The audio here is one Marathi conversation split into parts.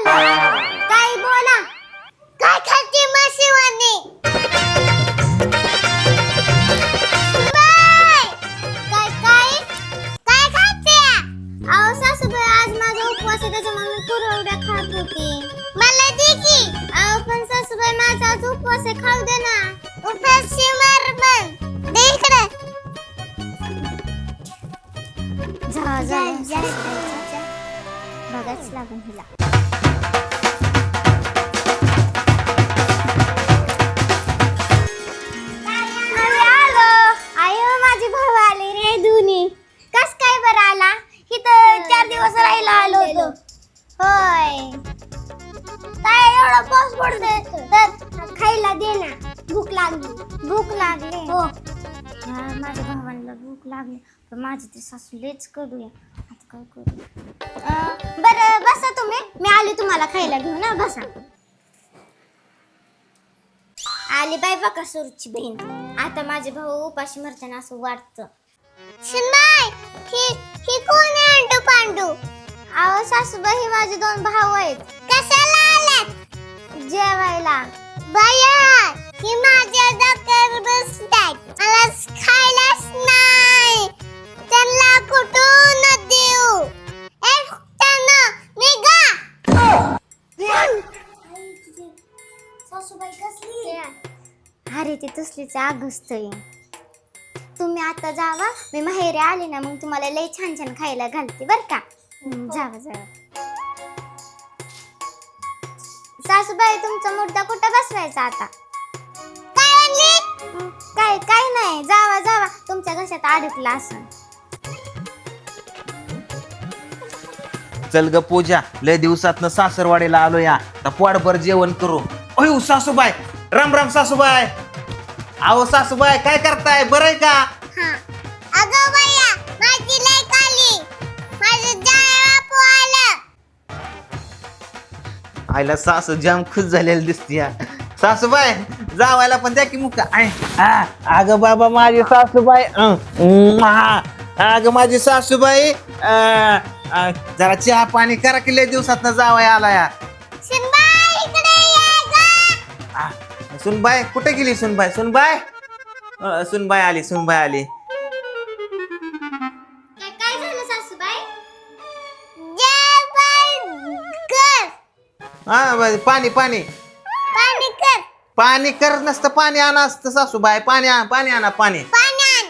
झालं? काय बोला. काय खाते माशिवानी? काय काय काय खाते? अहो सासूबाई, आज माझा उपवास आहे, त्याच्यामुळे मी कुरवड्या खात होती. मला दे की. अहो पण सासूबाई, माझा आज उपवास आहे, खाऊ दे ना. उपवासी मार पण दे इकडे. बघाच लागून हिला. माझी भाऊ आले रे धुनी. कस काय बरं आला? इथं 4 दिवस राहायला आलो होतो. होय, काय एवढा पाऊस पडतोय तर खायला दे ना. भूक लागली. भूक लागली हो. माझ्या भावाला भूक लागली, पण माझी ती सासू लेच करूया. आता काय करू? बरं बसा तुम्ही, मी आली तुम्हाला खायला घेऊन. ना बसा. आली बाई बकासूरची बहीण. आता माझे भाऊ उपाशी मरताना असं वाटतं. शिनबाई, ही कोण आहे अंडू पांडू? अहो सासूबाई, ही माझे 2 भाऊ आहेत. कशाला आलात? जेवायला. बाया, ही माझ्या डोक्यावर बसतात. मला खायलाच नाही. त्यांना कुठून देऊ? त्यांना निघा. सासूबाई कसली? अरे ती तसलीच आगस्त आहे. तुम्ही आता जावा, मी माहेरी आले ना मग तुम्हाला लय छान छान खायला घालते बर का. जावा जावा. सासूबाई, तुमचा मुद्दा कुठं बसवायचा आता? काय आणली? काय नाही, जावा जावा, तुमच्या घशात अडकला असं. चल ग पूजा, लय दिवसातनं सासरवाडीला आलो या. आता पोटभर जेवण करू. अयो सासूबाई, राम राम सासूबाई. अहो सासूबाई, काय करताय? बरं आहे का? अगं बाया, माझी लाईक आली. माझं जाया बापू आलं. आईला सासू जाम खुश झालेली दिसती. सासूबाई, जावायला पण द्या की मुका. अगं बाबा माझी सासूबाई. अगं माझी सासूबाई, जरा चहा पाणी करा की लय दिवसातनं जावाय आला या. सुनबाई, इकडे ये गं. सुनबाई कुठे गेली? सुनबाई सुनबाई सुनबाई आली. सुनबाई आली. काय झालं सासूबाई? जेवण कर. पाणी पाणी पाणी कर. पाणी करत नसतं, पाणी आणा असतं सासूबाई. पाणी आणा पाणी. पाणी आण.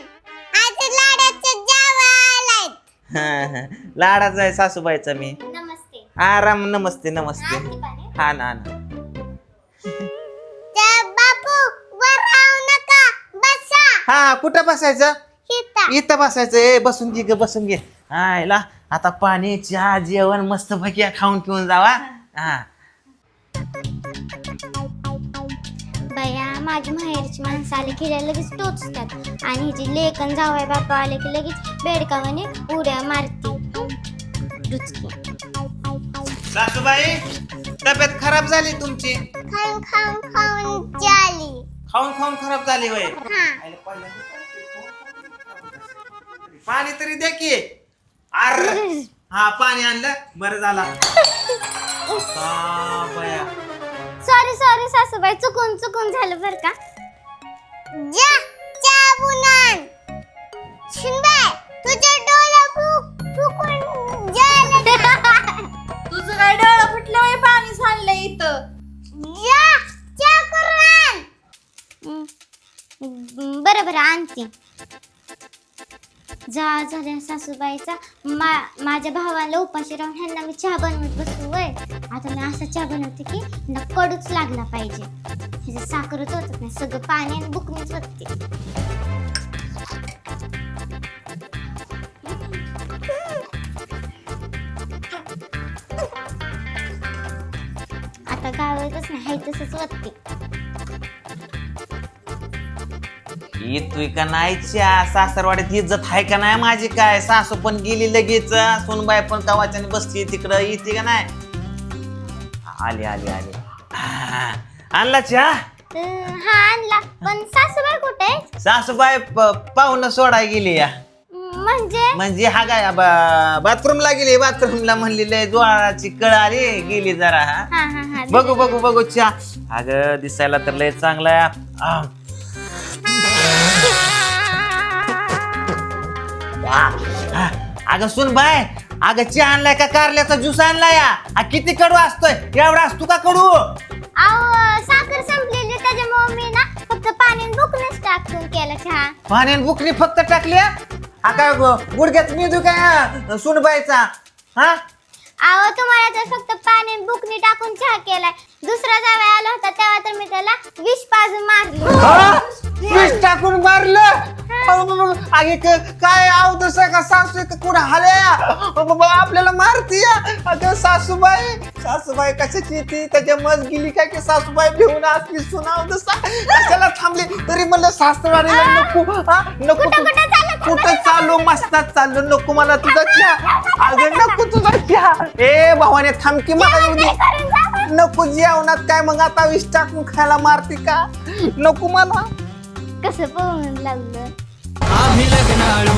आज लाडाचं जेवण आलंय. लाडाचा आहे सासूबाईचा मी. नमस्ते. आराम. नमस्ते नमस्ते. आणते पाणी. हा ना. बापू, वर राहू नका, बसा. हा, कुठं बसायचं? इथं. इथं बसायचं. बसून घे ग, बसून घे. आयला आता पाणी चहा जेवण मस्त पैकी खाऊन पिऊन जावा. हा. बया, माझी माहेरची माणसं आले की लगेच टोचतात आणि हिची लेकन जावई बापा आले की लगेच बेडकावाने उड्या मारते. डुचकी. सासूबाई, तब्येत खराब झाली तुमची. खाऊन खाऊन खाऊन झाली. खाऊन खाऊन खराब झाली वय. हा. पाणी तरी द्या की. हा, पाणी आणलं, बरं झाला. बया, सॉरी सॉरी सासूबाई, चुकून झालं बर का. जा चहा बुनान. शिनबाई, तुझे डोळे फुकून झाले. तुझं काय डोळा फुटलं वय? पाणी सांडलंय इथं. जा चहा करून. बरं आणते. झाल्या सासूबाईचा. माझ्या भावाला उपाशी राहून ह्यांना मी चहा बनवत बसू वय. आता मी असा चहा बनवते की ह्यांना कडूच लागला पाहिजे. ह्याच्यात साखरच होत नाही, सगळं पाणी आणि बुकणीच होते. आता गावातच नाही, हाय तसंच वाटते. येतोय का नाही चहा? सासरवाडीत इज्जत आहे का नाही माझी? काय सासू पण गेली लगेच, सोनबाई पण कवाच्याने बसली तिकडं. येते का नाही? आली. आणला चहा? हा आणला. पण सासूबाई कुठे? सासूबाई पाहुणं सोडाय गेली या. म्हणजे म्हणजे हा काय बाथरूमला गेली, बाथरूमला म्हणली लय जोळाची कळ आली, गेली जरा. हा हा हा हा बघू बघू बघू चहा. अगं दिसायला तर लय चांगला आहे. अगं सुन बाय, अगं चहा आणलाय का कारल्याचा ज्यूस आणलाय? किती कडू असतोय? एवढा असतो का कडू? अहो साखर संपलेली त्याच्यामुळे मी ना फक्त पाणी आणि बुकणीच टाकून केला चहा. पाण्याने बुकणी फक्त टाकली? काय गुडघ्यात मेंदू काय सुनबाईचा? हा अहो तुम्हाला तर फक्त पाणी आणि बुकणी टाकून चहा केलाय. दुसरा जावई आला होता तेव्हा तर मी त्याला विष पाजून मारली. विष टाकून मारलं? अगे काय आव तसं का सासू कुठं हाल्या आपल्याला मारती? अगं सासूबाई, सासूबाई कशाची ती त्याच्या मत गेली काय की सासूबाई भिवून असली सुनाव तसा कशाला थांबली? तरी म्हणलं सासरवाडीला नको. नको कुठं चालू? मस्तात चाललो. नको मला तुझा चहा. अगं नको तुझा चहा. ए भावाने थांब की मला येऊ दे. नको जेवणात काय मग आता विष टाकून खायला मारती का? नको मला. कसं पळून लागलं. आम्ही लग्नाळू